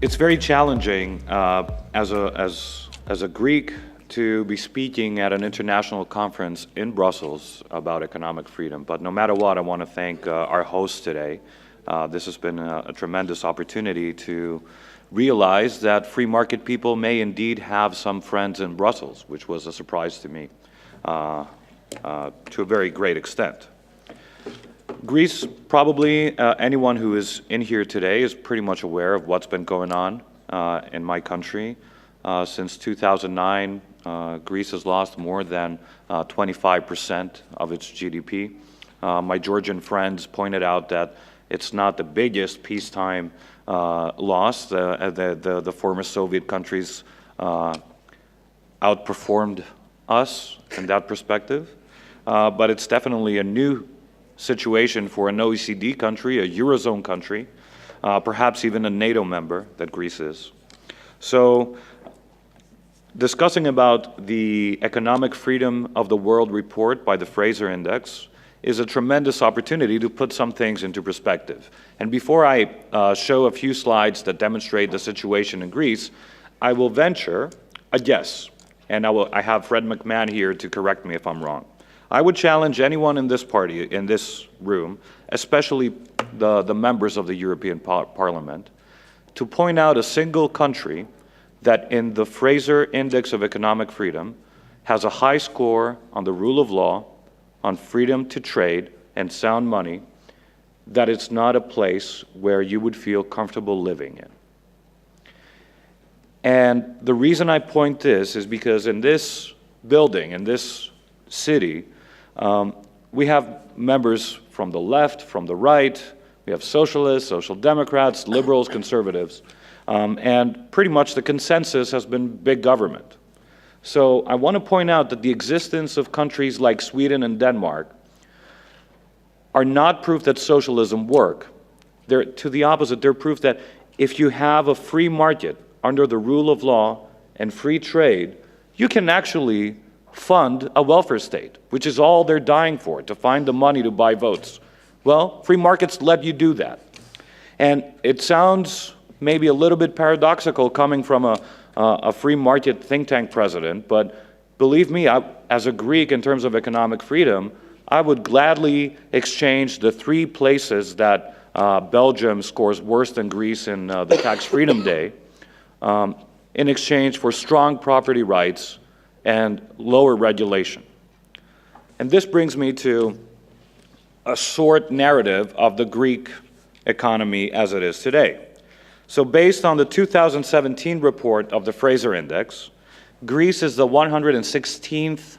It's very challenging as a Greek to be speaking at an international conference in Brussels about economic freedom. But no matter what, I want to thank our hosts today. This has been a tremendous opportunity to realize that free market people may indeed have some friends in Brussels, which was a surprise to me to a very great extent. Greece, probably anyone who is in here today is pretty much aware of what's been going on in my country. Since 2009, Greece has lost more than 25% of its GDP. My Georgian friends pointed out that it's not the biggest peacetime loss. The former Soviet countries outperformed us in that perspective, but it's definitely a new situation for an OECD country, a Eurozone country, perhaps even a NATO member that Greece is. So discussing about the Economic Freedom of the World report by the Fraser Index is a tremendous opportunity to put some things into perspective. And before I show a few slides that demonstrate the situation in Greece, I will venture a guess, and I have Fred McMahon here to correct me if I'm wrong. I would challenge anyone in this party, in this room, especially the members of the European Parliament, to point out a single country that in the Fraser Index of Economic Freedom has a high score on the rule of law, on freedom to trade and sound money, that it's not a place where you would feel comfortable living in. And the reason I point this is because in this building, in this city, we have members from the left, from the right, we have socialists, social democrats, liberals, conservatives, and pretty much the consensus has been big government. So I want to point out that the existence of countries like Sweden and Denmark are not proof that socialism works. They're to the opposite. They're proof that if you have a free market under the rule of law and free trade, you can actually fund a welfare state, which is all they're dying for, to find the money to buy votes. Well, free markets let you do that. And it sounds maybe a little bit paradoxical coming from a free market think tank president, but believe me, as a Greek in terms of economic freedom, I would gladly exchange the 3 places that Belgium scores worse than Greece in the Tax Freedom Day in exchange for strong property rights and lower regulation. And this brings me to a short narrative of the Greek economy as it is today. So based on the 2017 report of the Fraser Index, Greece is the 116th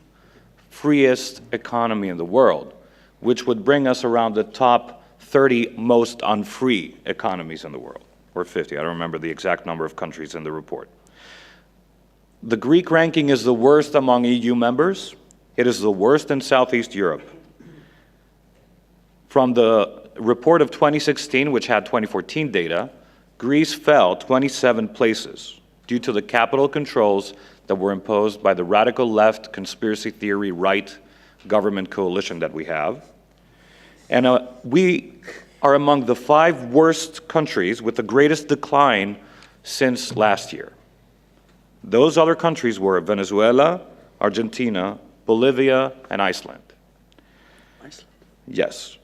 freest economy in the world, which would bring us around the top 30 most unfree economies in the world, or 50, I don't remember the exact number of countries in the report. The Greek ranking is the worst among EU members. It is the worst in Southeast Europe. From the report of 2016, which had 2014 data, Greece fell 27 places due to the capital controls that were imposed by the radical left, conspiracy theory, right government coalition that we have. And we are among the 5 worst countries with the greatest decline since last year. Those other countries were Venezuela, Argentina, Bolivia, and Iceland. Iceland? Yes.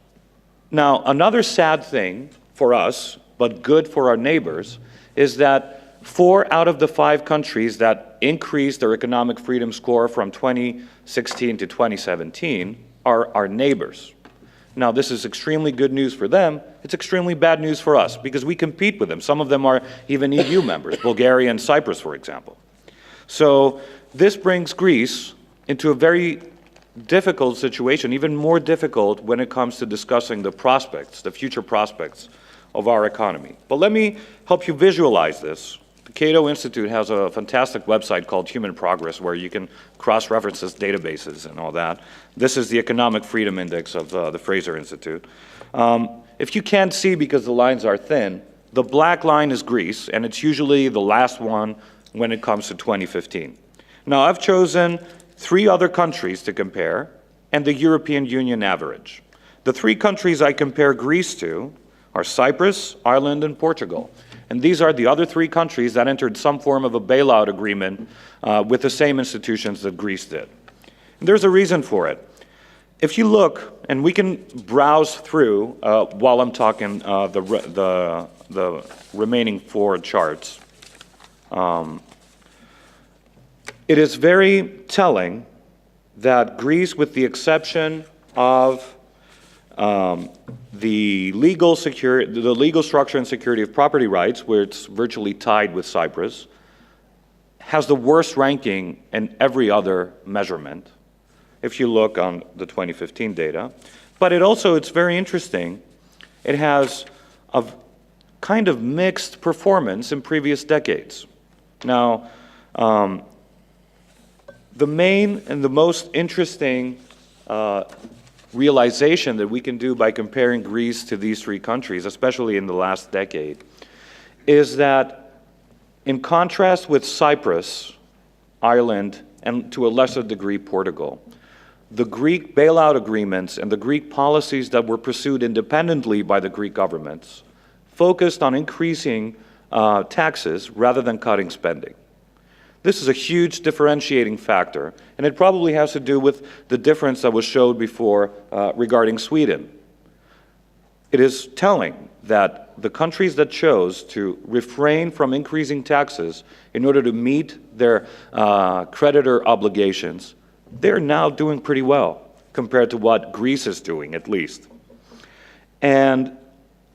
Now, another sad thing for us, but good for our neighbors, is that 4 out of the 5 countries that increased their economic freedom score from 2016 to 2017 are our neighbors. Now, this is extremely good news for them. It's extremely bad news for us because we compete with them. Some of them are even EU members, Bulgaria and Cyprus, for example. So this brings Greece into a very difficult situation, even more difficult when it comes to discussing the prospects, the future prospects of our economy. But let me help you visualize this. The Cato Institute has a fantastic website called Human Progress where you can cross-reference this databases and all that. This is the Economic Freedom Index of the Fraser Institute. If you can't see because the lines are thin, the black line is Greece, and it's usually the last one when it comes to 2015. Now, I've chosen 3 other countries to compare and the European Union average. The 3 countries I compare Greece to are Cyprus, Ireland, and Portugal. And these are the other three countries that entered some form of a bailout agreement with the same institutions that Greece did. And there's a reason for it. If you look, and we can browse through while I'm talking the remaining four charts, it is very telling that Greece, with the exception of the legal structure and security of property rights, where it's virtually tied with Cyprus, has the worst ranking in every other measurement, if you look on the 2015 data. But it's very interesting, it has a kind of mixed performance in previous decades. Now, the main and the most interesting realization that we can do by comparing Greece to these three countries, especially in the last decade, is that in contrast with Cyprus, Ireland, and to a lesser degree Portugal, the Greek bailout agreements and the Greek policies that were pursued independently by the Greek governments focused on increasing taxes rather than cutting spending. This is a huge differentiating factor, and it probably has to do with the difference that was showed before regarding Sweden. It is telling that the countries that chose to refrain from increasing taxes in order to meet their creditor obligations, they're now doing pretty well compared to what Greece is doing, at least. And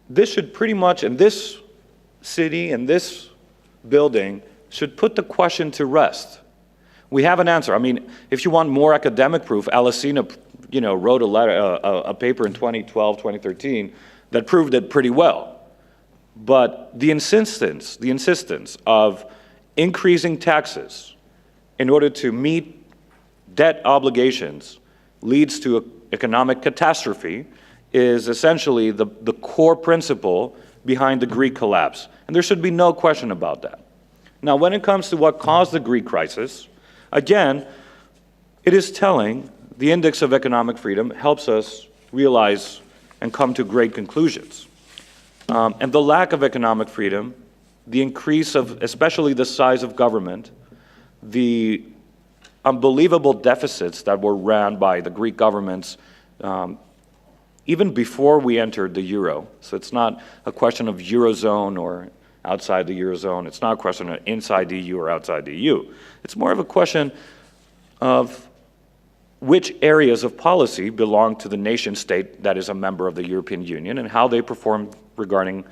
this should pretty much, in this city, in this building, should put the question to rest. We have an answer. I mean, if you want more academic proof, Alesina, wrote a paper in 2012, 2013 that proved it pretty well. But the insistence of increasing taxes in order to meet debt obligations leads to economic catastrophe is essentially the core principle behind the Greek collapse. And there should be no question about that. Now, when it comes to what caused the Greek crisis, again, it is telling. The index of economic freedom helps us realize and come to great conclusions. And the lack of economic freedom, the increase of especially the size of government, the unbelievable deficits that were ran by the Greek governments even before we entered the euro. So it's not a question of Eurozone or outside the Eurozone. It's not a question of inside the EU or outside the EU. It's more of a question of which areas of policy belong to the nation state that is a member of the European Union and how they perform regarding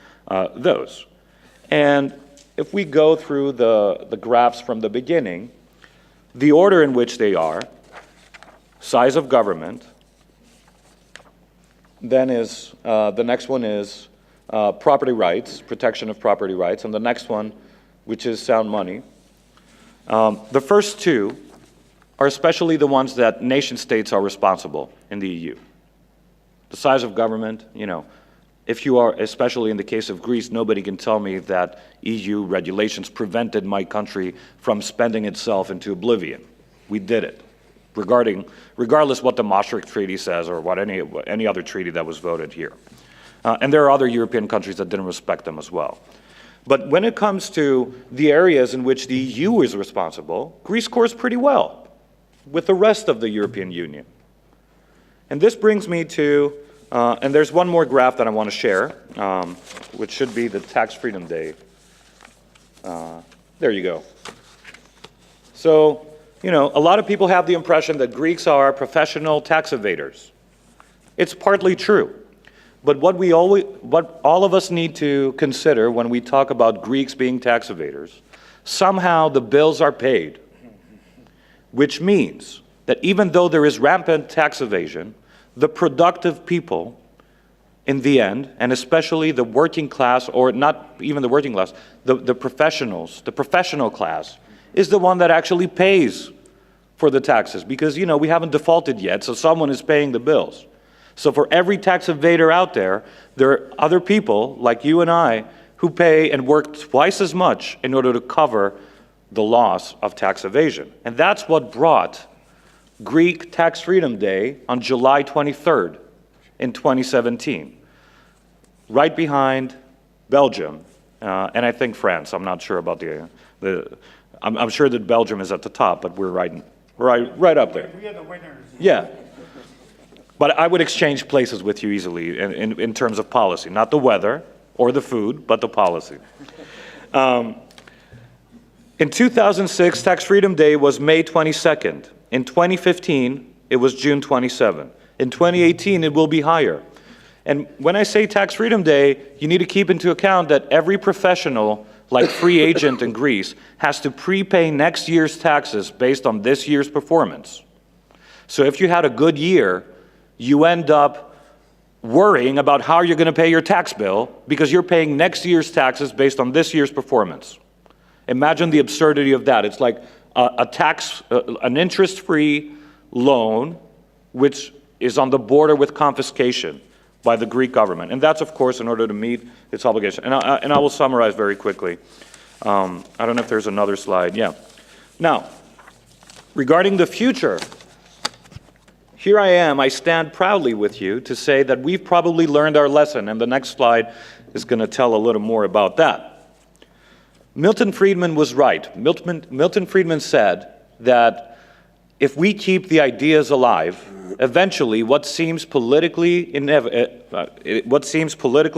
those. And if we go through the graphs from the beginning, the order in which they are, size of government, then is, the next one is property rights, protection of property rights, and the next one, which is sound money. The first two are especially the ones that nation states are responsible in the EU. The size of government, if you are, especially in the case of Greece, nobody can tell me that EU regulations prevented my country from spending itself into oblivion. We did it, regardless what the Maastricht Treaty says or what any other treaty that was voted here. And there are other European countries that didn't respect them as well. But when it comes to the areas in which the EU is responsible, Greece scores pretty well with the rest of the European Union. And this brings me to, and there's one more graph that I want to share, which should be the tax freedom day. There you go. So, a lot of people have the impression that Greeks are professional tax evaders. It's partly true. But what all of us need to consider when we talk about Greeks being tax evaders, somehow the bills are paid, which means that even though there is rampant tax evasion, the productive people in the end, and especially the working class, or not even the working class, the professionals, the professional class, is the one that actually pays for the taxes. Because, we haven't defaulted yet, so someone is paying the bills. So for every tax evader out there, there are other people like you and I who pay and work twice as much in order to cover the loss of tax evasion. And that's what brought Greek Tax Freedom Day on July 23rd in 2017, right behind Belgium and I think France. I'm not sure about I'm sure that Belgium is at the top, but we're right up there. We are the winners. Yeah. But I would exchange places with you easily in terms of policy, not the weather or the food, but the policy. In 2006, Tax Freedom Day was May 22nd. In 2015, it was June 27. In 2018, it will be higher. And when I say Tax Freedom Day, you need to keep into account that every professional, like free agent in Greece, has to prepay next year's taxes based on this year's performance. So if you had a good year, you end up worrying about how you're going to pay your tax bill because you're paying next year's taxes based on this year's performance. Imagine the absurdity of that. It's like an interest-free loan, which is on the border with confiscation by the Greek government. And that's, of course, in order to meet its obligation. And I will summarize very quickly. I don't know if there's another slide. Yeah. Now, regarding the future, here I am. I stand proudly with you to say that we've probably learned our lesson, and the next slide is going to tell a little more about that. Milton Friedman was right. Milton Friedman said that if we keep the ideas alive, eventually what seems politically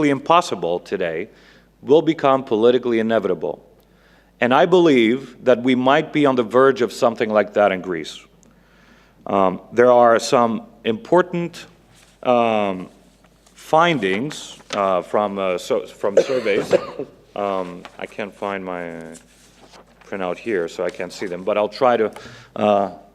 impossible today will become politically inevitable. And I believe that we might be on the verge of something like that in Greece. There are some important findings from surveys. I can't find my printout here, so I can't see them, but I'll try to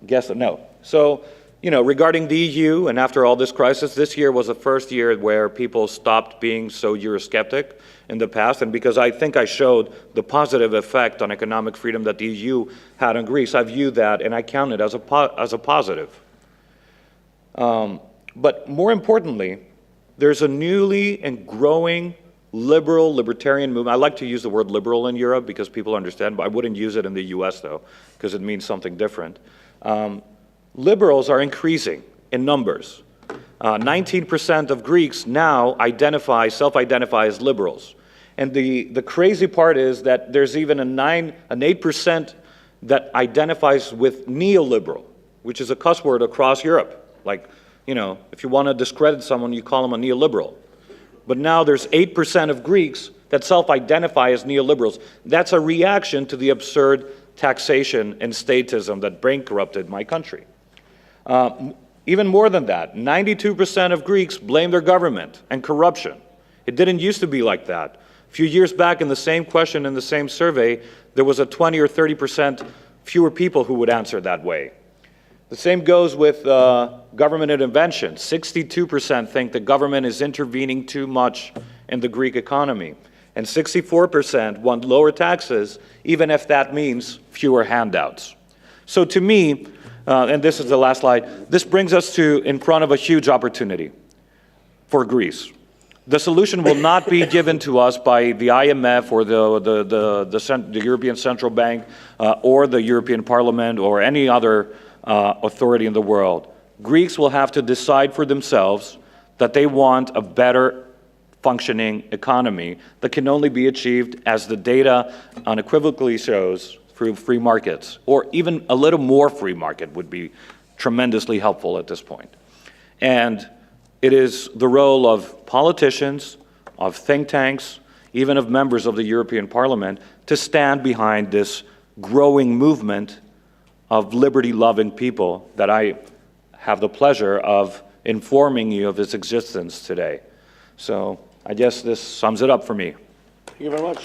guess them. No. So, regarding the EU, and after all this crisis, this year was the first year where people stopped being so Eurosceptic in the past, and because I think I showed the positive effect on economic freedom that the EU had on Greece, I view that and I count it as a positive. But more importantly, there's a newly and growing libertarian movement. I like to use the word liberal in Europe because people understand, but I wouldn't use it in the US though, because it means something different. Liberals are increasing in numbers. 19% of Greeks now self-identify as liberals. And the crazy part is that there's even an 8% that identifies with neoliberal, which is a cuss word across Europe. Like, if you want to discredit someone, you call them a neoliberal. But now there's 8% of Greeks that self-identify as neoliberals. That's a reaction to the absurd taxation and statism that bankrupted my country. Even more than that, 92% of Greeks blame their government and corruption. It didn't used to be like that. A few years back in the same question, in the same survey, there was a 20 or 30% fewer people who would answer that way. The same goes with government intervention. 62% think the government is intervening too much in the Greek economy. And 64% want lower taxes, even if that means fewer handouts. So to me, and this is the last slide, this brings us in front of a huge opportunity for Greece. The solution will not be given to us by the IMF or the European Central Bank or the European Parliament or any other authority in the world. Greeks will have to decide for themselves that they want a better functioning economy that can only be achieved, as the data unequivocally shows, through free markets, or even a little more free market would be tremendously helpful at this point. And it is the role of politicians, of think tanks, even of members of the European Parliament to stand behind this growing movement of liberty-loving people that I have the pleasure of informing you of its existence today. So I guess this sums it up for me. Thank you very much.